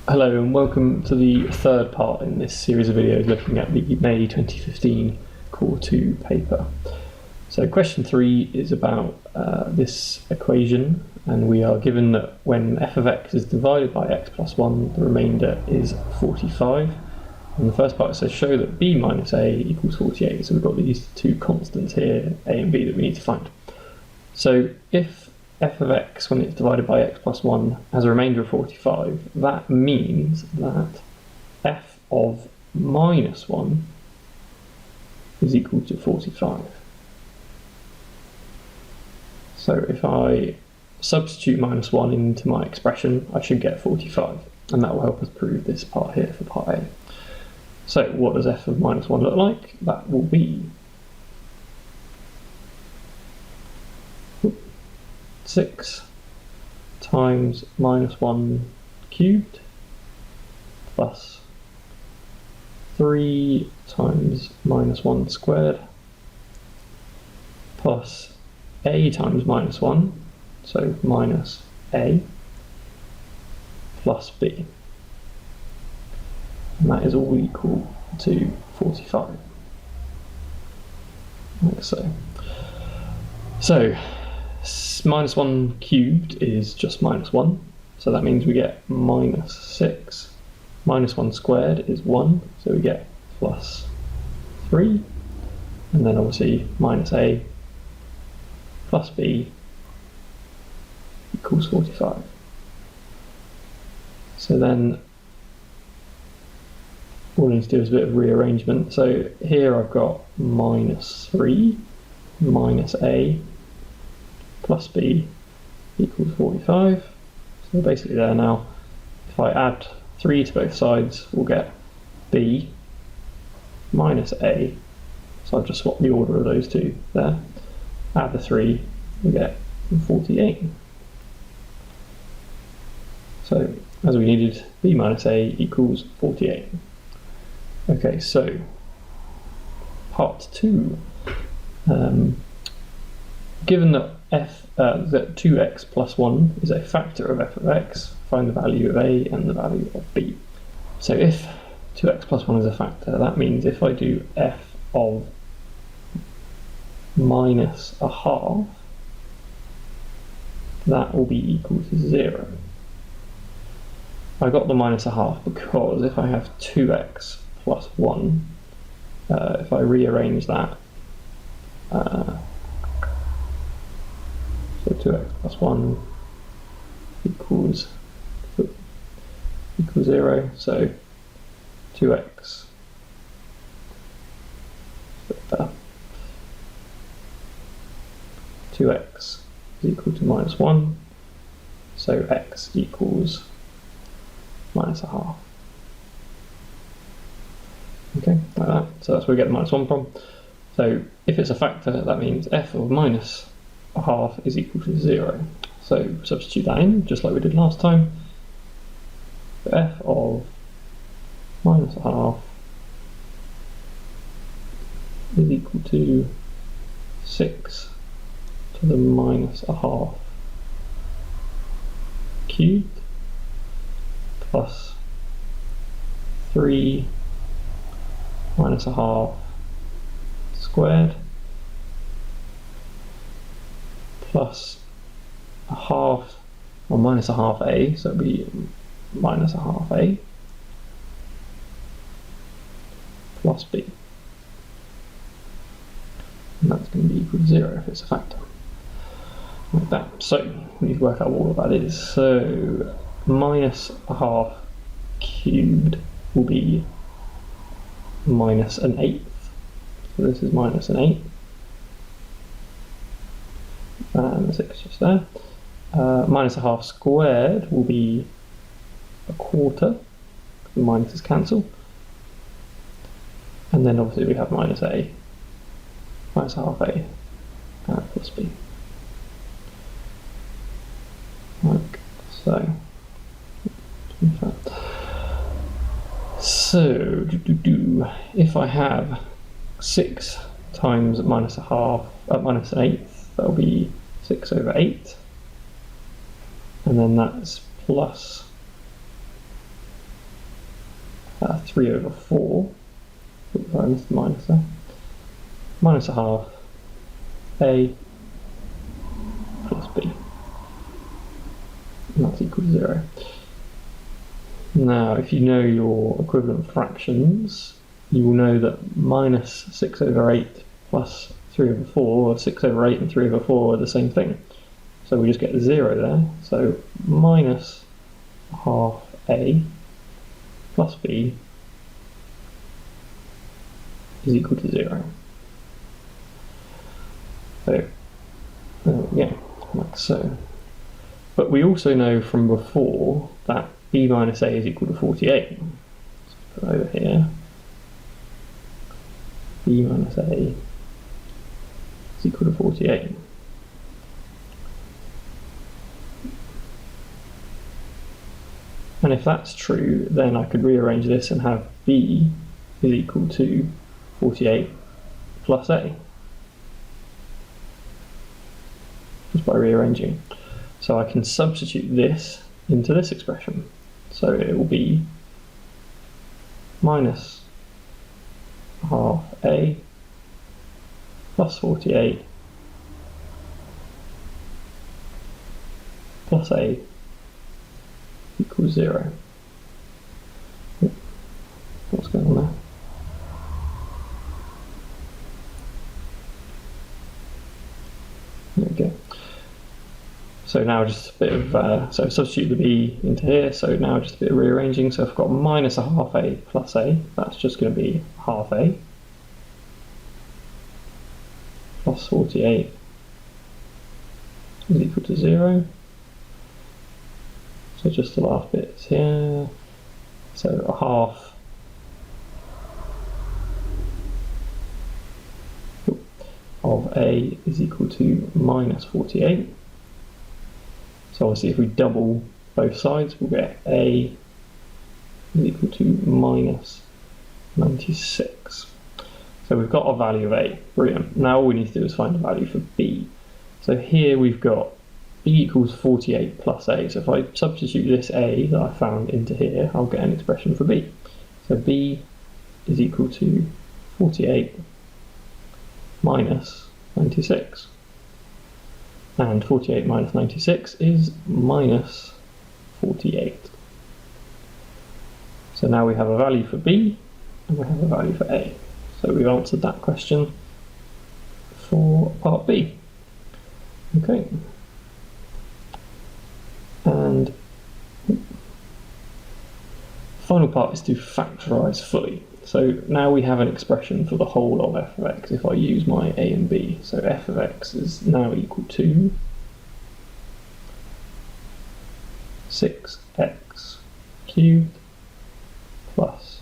Hello and welcome to the third part in this series of videos looking at the May 2015 Core 2 paper. So question 3 is about this equation, and we are given that when f of x is divided by x plus 1, the remainder is 45. And the first part says show that b minus a equals 48. So we've got these two constants here, a and b, that we need to find. So if f of x, when it's divided by x plus 1, has a remainder of 45, that means that f of minus 1 is equal to 45. So if I substitute minus 1 into my expression, I should get 45, and that will help us prove this part here for part A. So what does f of minus 1 look like? That will be 6 times minus 1 cubed plus 3 times minus 1 squared plus a times minus 1, so minus a, plus b. And that is all equal to 45. Like so. So minus 1 cubed is just minus 1, so that means we get minus 6. Minus 1 squared is 1, so we get plus 3. And then obviously minus a plus b equals 45. So then all we need to do is a bit of rearrangement. So here I've got minus 3 minus a plus b equals 45. So basically there now, if I add 3 to both sides, we'll get b minus a. So I've just swapped the order of those two there. Add the 3, we get 48. So as we needed, b minus a equals 48. Okay, so part 2. Given that that 2x plus 1 is a factor of f of x, find the value of a and the value of b. So if 2x plus 1 is a factor, that means if I do f of minus a half, that will be equal to 0. I got the minus a half because if I have 2x plus 1, if I rearrange that, so 2x plus 1 equals 0, so 2x, 2x is equal to minus 1, so x equals minus a half. Okay, like that. So that's where we get the minus 1 from. So if it's a factor, that means f of minus a half is equal to 0. So substitute that in, just like we did last time. So f of minus a half is equal to 6 to the minus a half cubed plus 3 minus a half squared plus a half, or minus a half a, so it'll be minus a half a plus b. And that's going to be equal to 0 if it's a factor. Like that. So we need to work out what all of that is. So minus a half cubed will be minus an eighth. So this is minus an eighth. And the 6 just there. Minus a half squared will be a quarter. The minuses cancel. And then obviously we have minus a. Minus a half a plus b. Like so. So, if I have 6 times minus a half, minus an eighth, that'll be 6 over 8. And then that's plus 3 over 4, oops, I missed the minus there, minus a half a plus b, and that's equal to 0. Now, if you know your equivalent fractions, you will know that minus 6 over 8 plus 3 over 4, or 6 over 8 and 3 over 4 are the same thing. So we just get the 0 there. So minus half a plus b is equal to 0. So there we go, like so. But we also know from before that b minus a is equal to 48. So put it over here. B minus a is equal to 48. And if that's true, then I could rearrange this and have b is equal to 48 plus a, just by rearranging. So I can substitute this into this expression. So it will be minus half a plus 48 plus a equals 0. What's going on there? There we go. So now just a bit of, so substitute the b into here, so now just a bit of rearranging. So I've got minus a half a plus a, that's just going to be half a, plus 48 is equal to 0. So just the last bits here, so a half of a is equal to minus 48. So obviously if we double both sides, we'll get a is equal to minus 96. So we've got our value of a, brilliant. Now all we need to do is find the value for b. So here we've got b equals 48 plus a. So if I substitute this a that I found into here, I'll get an expression for b. So b is equal to 48 minus 96. And 48 minus 96 is minus 48. So now we have a value for b and we have a value for a. So we've answered that question for part b. Okay. And the final part is to factorise fully. So now we have an expression for the whole of f of x if I use my a and b. So f of x is now equal to 6x cubed plus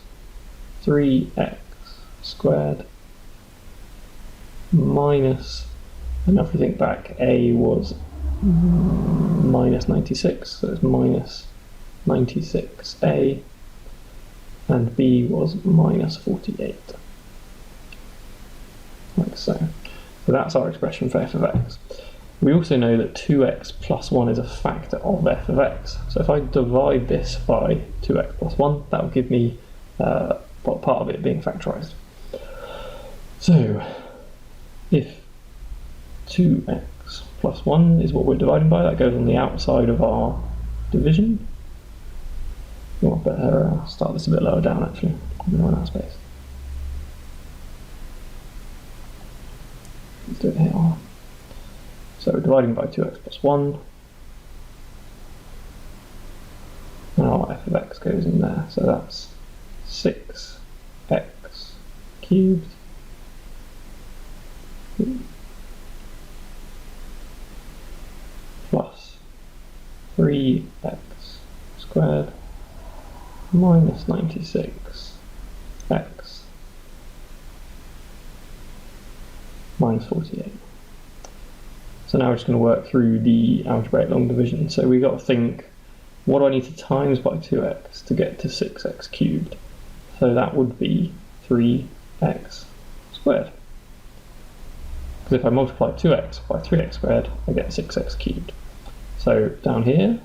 3x squared minus, and if we think back, a was minus 96, so it's minus 96a, and b was minus 48, like so. So that's our expression for f of x. We also know that 2x plus 1 is a factor of f of x. So if I divide this by 2x plus 1, that will give me part of it being factorised. So if 2x plus 1 is what we're dividing by, that goes on the outside of our division. You want better start this a bit lower down actually, we run out of space. Let's do it here. So we're dividing by 2x plus 1. Now f of x goes in there, so that's 6x cubed plus 3x squared minus 96x minus 48. So now we're just going to work through the algebraic long division. So we've got to think, what do I need to times by 2x to get to 6x cubed? So that would be 3x squared. Because if I multiply 2x by 3x squared, I get 6x cubed. So down here,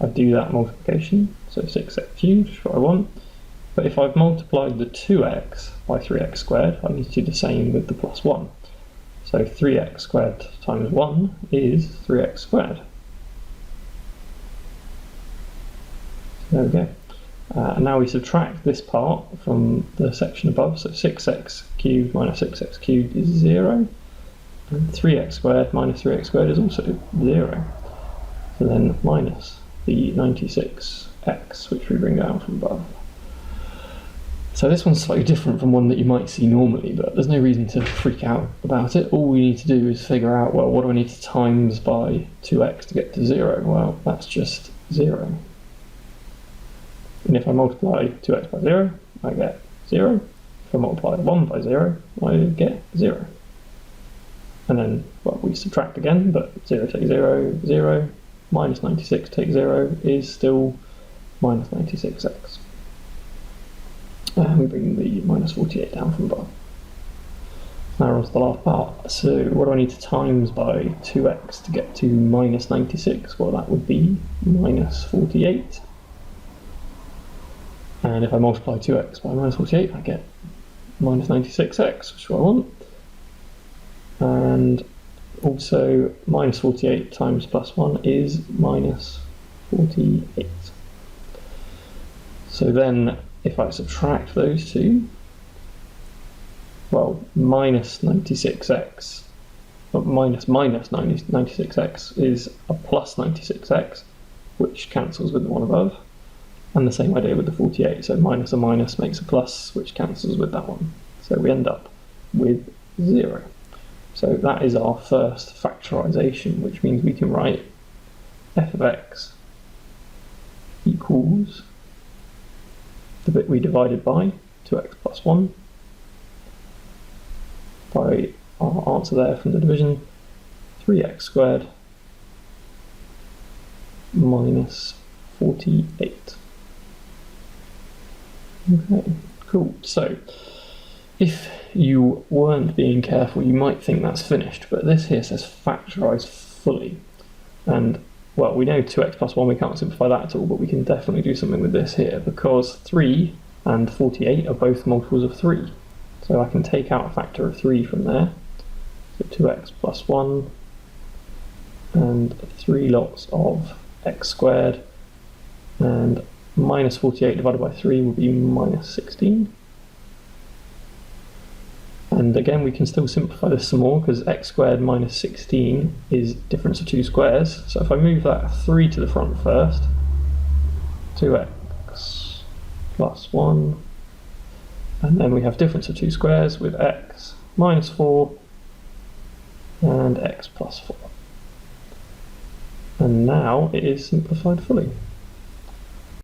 I do that multiplication, so 6x cubed is what I want, But if I've multiplied the 2x by 3x squared, I need to do the same with the plus 1. So 3x squared times 1 is 3x squared. So there we go. And now we subtract this part from the section above, so 6x cubed minus 6x cubed is 0, and 3x squared minus 3x squared is also 0. So then minus the 96x, which we bring down from above. So this one's slightly different from one that you might see normally, but there's no reason to freak out about it. All we need to do is figure out, well, what do I need to times by 2x to get to 0? Well, that's just 0. And if I multiply 2x by 0, I get 0. If I multiply 1 by 0, I get 0. And then, well, we subtract again, but 0 take 0, 0, minus 96 take 0 is still minus 96x. And we bring the minus 48 down from above. Now we're on to the last part. So what do I need to times by 2x to get to minus 96? Well, that would be minus 48. And if I multiply 2x by minus 48, I get minus 96x, which is what I want. And also, minus 48 times plus 1 is minus 48. So then, if I subtract those two, well, minus 96x, but minus 96x is a plus 96x, which cancels with the one above. And the same idea with the 48, so minus a minus makes a plus, which cancels with that one. So we end up with 0. So that is our first factorisation, which means we can write f of x equals the bit we divided by, 2x plus 1, by our answer there from the division, 3x squared minus 48. Okay, cool. So if you weren't being careful, you might think that's finished, but this here says factorise fully. And, well, we know 2x plus 1, we can't simplify that at all, but we can definitely do something with this here, because 3 and 48 are both multiples of 3. So I can take out a factor of 3 from there. So 2x plus 1, and 3 lots of x squared, and minus 48 divided by 3 would be minus 16. And again, we can still simplify this some more, because x squared minus 16 is difference of two squares. So if I move that 3 to the front first, 2x plus 1, and then we have difference of two squares with x minus 4 and x plus 4. And now it is simplified fully.